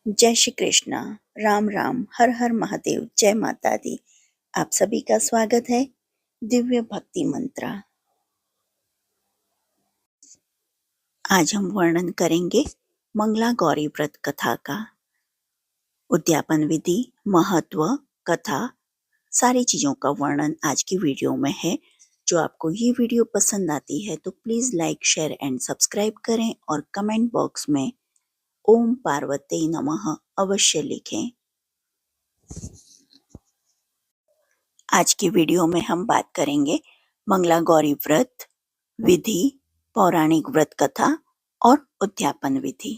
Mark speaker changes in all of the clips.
Speaker 1: जय श्री कृष्णा। राम राम, हर हर महादेव, जय माता दी। आप सभी का स्वागत है दिव्य भक्ति मंत्रा। आज हम वर्णन करेंगे मंगला गौरी व्रत कथा का। उद्यापन विधि, महत्व, कथा, सारी चीजों का वर्णन आज की वीडियो में है। जो आपको ये वीडियो पसंद आती है तो please like, share and subscribe करें और कमेंट बॉक्स में ओम पार्वती नमः अवश्य लिखें। आज की वीडियो में हम बात करेंगे मंगला गौरी व्रत विधि, पौराणिक व्रत कथा और उद्यापन विधि।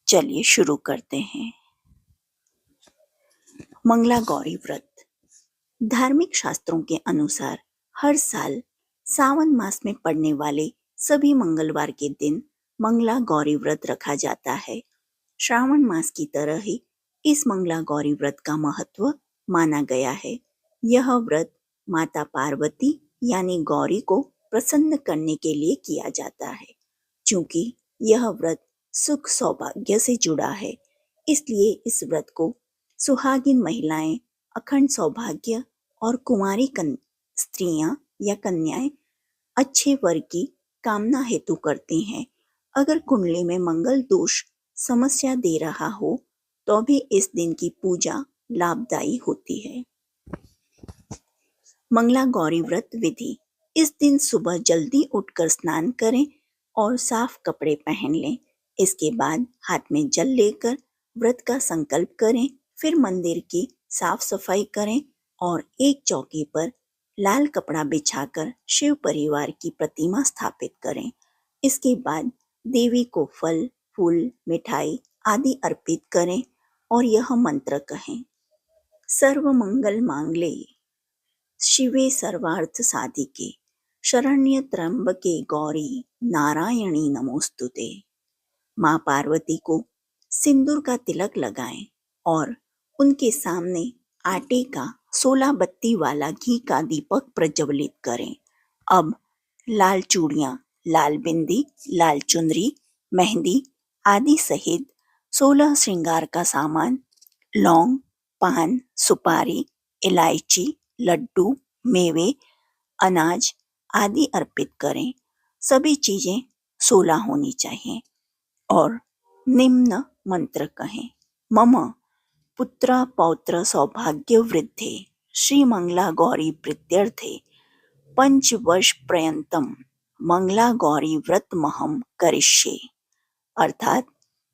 Speaker 1: चलिए शुरू करते हैं। मंगला गौरी व्रत धार्मिक शास्त्रों के अनुसार हर साल सावन मास में पड़ने वाले सभी मंगलवार के दिन मंगला गौरी व्रत रखा जाता है। श्रावण मास की तरह ही इस मंगला गौरी व्रत का महत्व माना गया है। यह व्रत माता पार्वती यानी गौरी को प्रसन्न करने के लिए किया जाता है। चूंकि यह व्रत सुख सौभाग्य से जुड़ा है, इसलिए इस व्रत को सुहागिन महिलाएं अखंड सौभाग्य और कुंवारी स्त्रियां या कन्याएं अच्छे वर की कामना हेतु करती हैं। अगर कुंडली में मंगल दोष समस्या दे रहा हो तो भी इस दिन की पूजा लाभदायी होती है। मंगला गौरी व्रत विधि। इस दिन सुबह जल्दी उठकर स्नान करें और साफ कपड़े पहन लें। इसके बाद हाथ में जल लेकर व्रत का संकल्प करें। फिर मंदिर की साफ सफाई करें और एक चौकी पर लाल कपड़ा बिछाकर शिव परिवार की प्रतिमा स्थापित करें। इसके बाद देवी को फल, फूल, मिठाई आदि अर्पित करें और यह मंत्र कहें। सर्व मंगल मांगल्ये शिवे सर्वार्थ साधिके शरण्य त्र्यंबके गौरी नारायणी नमोस्तुते। माँ पार्वती को सिंदूर का तिलक लगाएं और उनके सामने आटे का 16 बत्ती वाला घी का दीपक प्रज्वलित करें। अब लाल चूड़ियाँ, लाल बिंदी, लाल चुनरी, मेहंदी आदि सहित 16 श्रृंगार का सामान, लौंग, पान, सुपारी, इलायची, लड्डू, मेवे, अनाज आदि अर्पित करें। सभी चीजें 16 होनी चाहिए और निम्न मंत्र कहें। मम पुत्र पौत्र सौभाग्य वृद्धे श्री मंगला गौरी प्रीत्यर्थे 5 वर्ष पर्यंतम मंगला गौरी व्रत महम करिष्ये। अर्थात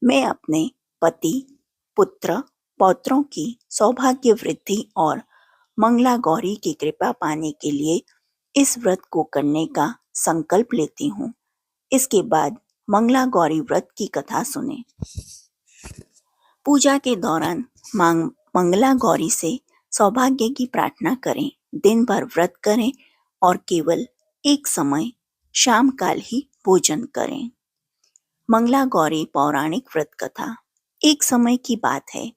Speaker 1: मैं अपने पति, पुत्र, पौत्रों की सौभाग्य वृद्धि और मंगला गौरी की कृपा पाने के लिए इस व्रत को करने का संकल्प लेती हूँ। इसके बाद मंगला गौरी व्रत की कथा सुने। पूजा के दौरान मंगला गौरी से सौभाग्य की प्रार्थना करें। दिन भर व्रत करें और केवल एक समय शाम काल ही भोजन करें। मंगला गौरी पौराणिक व्रत कथा। एक समय की बात है,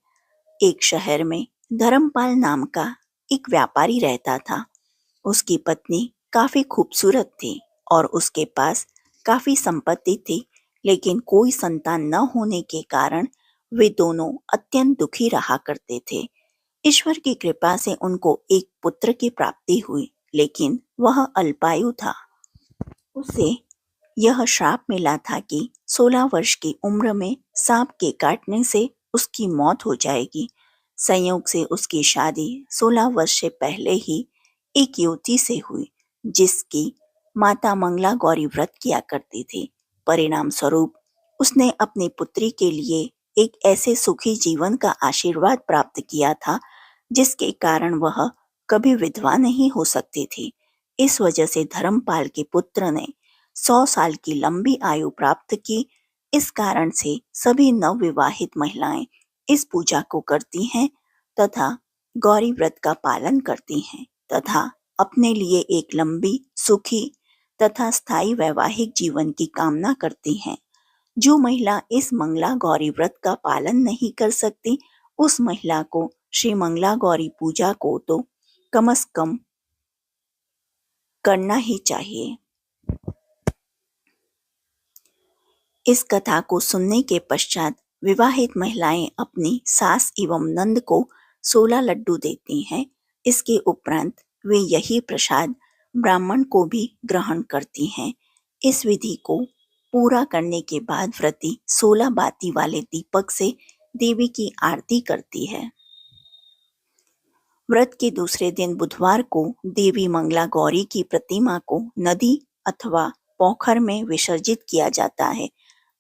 Speaker 1: एक शहर में धर्मपाल नाम का एक व्यापारी रहता था। उसकी पत्नी काफी खूबसूरत थी और उसके पास काफी संपत्ति थी, लेकिन कोई संतान न होने के कारण वे दोनों अत्यंत दुखी रहा करते थे। ईश्वर की कृपा से उनको एक पुत्र की प्राप्ति हुई, लेकिन वह अल्पायु था। उसे यह श्राप मिला था कि 16 वर्ष की उम्र में सांप के काटने से उसकी मौत हो जाएगी। संयोग से उसकी शादी 16 वर्ष से पहले ही एक युवती से हुई, जिसकी माता मंगला गौरी व्रत किया करती थी। परिणाम स्वरूप उसने अपनी पुत्री के लिए एक ऐसे सुखी जीवन का आशीर्वाद प्राप्त किया था, जिसके कारण वह कभी विधवा नहीं हो सकती थी। इस वजह से धर्मपाल के पुत्र ने 100 साल की लंबी आयु प्राप्त की। इस कारण से सभी नवविवाहित महिलाएं इस पूजा को करती हैं तथा गौरी व्रत का पालन करती हैं तथा अपने लिए एक लंबी, सुखी तथा स्थायी वैवाहिक जीवन की कामना करती हैं। जो महिला इस मंगला गौरी व्रत का पालन नहीं कर सकती, उस महिला को श्री मंगला गौरी पूजा को तो कम से कम करना ही चाहिए। इस कथा को सुनने के पश्चात विवाहित महिलाएं अपनी सास एवं नंद को 16 लड्डू देती हैं। इसके उपरांत वे यही प्रसाद ब्राह्मण को भी ग्रहण करती हैं। इस विधि को पूरा करने के बाद व्रती 16 बाती वाले दीपक से देवी की आरती करती है। व्रत के दूसरे दिन बुधवार को देवी मंगला गौरी की प्रतिमा को नदी अथवा पोखर में विसर्जित किया जाता है।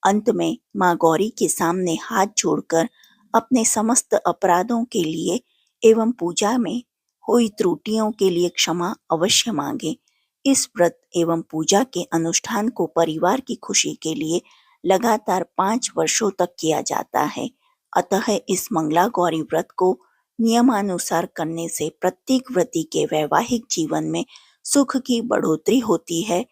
Speaker 1: अंत में मां गौरी के सामने हाथ जोड़कर अपने समस्त अपराधों के लिए एवं पूजा में हुई त्रुटियों के लिए क्षमा अवश्य मांगे। इस व्रत एवं पूजा के अनुष्ठान को परिवार की खुशी के लिए लगातार 5 वर्षों तक किया जाता है। अतः इस मंगला गौरी व्रत को नियमानुसार करने से प्रत्येक व्रती के वैवाहिक जीवन में सुख की बढ़ोतरी होती है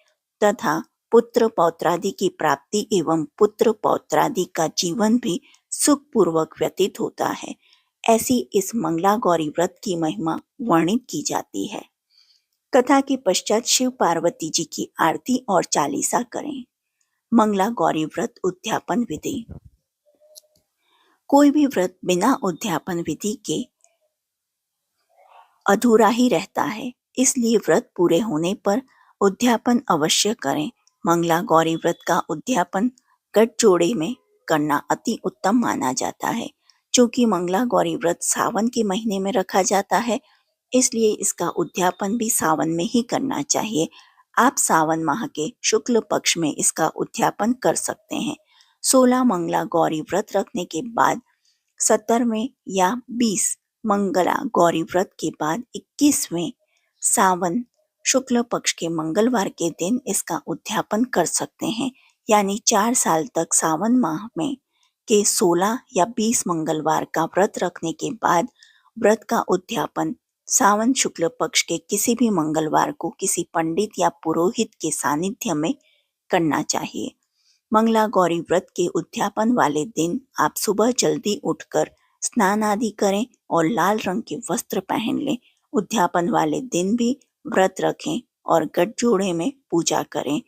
Speaker 1: तथा पुत्र पौत्रादि की प्राप्ति एवं पुत्र पौत्रादि का जीवन भी सुखपूर्वक व्यतीत होता है। ऐसी इस मंगला गौरी व्रत की महिमा वर्णित की जाती है। कथा के पश्चात शिव पार्वती जी की आरती और चालीसा करें। मंगला गौरी व्रत उद्यापन विधि। कोई भी व्रत बिना उद्यापन विधि के अधूरा ही रहता है, इसलिए व्रत पूरे होने पर उद्यापन अवश्य करें। मंगला गौरी व्रत का उद्यापन गठजोड़े में करना अति उत्तम माना जाता है। चूंकि मंगला गौरी व्रत सावन के महीने में रखा जाता है, इसलिए इसका उद्यापन भी सावन में ही करना चाहिए। आप सावन माह के शुक्ल पक्ष में इसका उद्यापन कर सकते हैं। 16 मंगला गौरी व्रत रखने के बाद 17वें या 20 मंगला गौरी व्रत के बाद 21वें सावन शुक्ल पक्ष के मंगलवार के दिन इसका उद्यापन कर सकते हैं। यानी 4 साल तक सावन माह में के 16 या 20 मंगलवार का व्रत रखने के बाद व्रत का उद्यापन सावन शुक्ल पक्ष के किसी भी मंगलवार को किसी पंडित या पुरोहित के सानिध्य में करना चाहिए। मंगला गौरी व्रत के उद्यापन वाले दिन आप सुबह जल्दी उठकर स्नान आदि करें और लाल रंग के वस्त्र पहन लें। उद्यापन वाले दिन भी व्रत रखें और गठजोड़े में पूजा करें।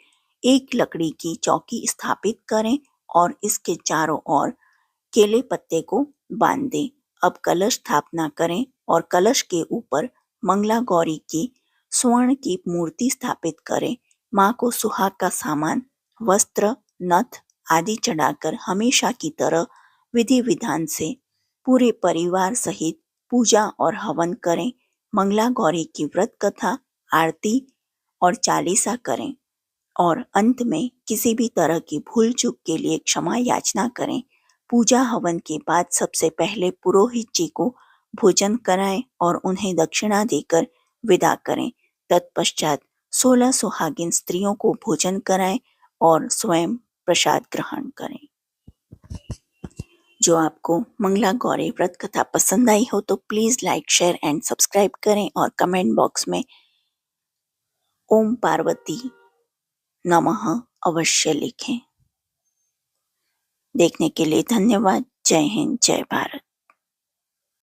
Speaker 1: एक लकड़ी की चौकी स्थापित करें और इसके चारों ओर केले पत्ते को बांध दें। अब कलश स्थापना करें और कलश के ऊपर मंगला गौरी की स्वर्ण की मूर्ति स्थापित करें। मां को सुहाग का सामान, वस्त्र, नथ आदि चढ़ाकर हमेशा की तरह विधि विधान से पूरे परिवार सहित पूजा और हवन करें। मंगला गौरी की व्रत कथा, आरती और चालीसा करें और अंत में किसी भी तरह की भूल चूक के लिए क्षमा याचना करें। पूजा हवन के बाद सबसे पहले पुरोहित जी को भोजन कराएं और उन्हें दक्षिणा देकर विदा करें। तत्पश्चात 16 सुहागिन स्त्रियों को भोजन कराएं और स्वयं प्रसाद ग्रहण करें। जो आपको मंगला गौरी व्रत कथा पसंद आई हो तो please like, share and subscribe करें और कमेंट बॉक्स में ओम पार्वती नमः अवश्य लिखें। देखने के लिए धन्यवाद। जय हिंद, जय भारत।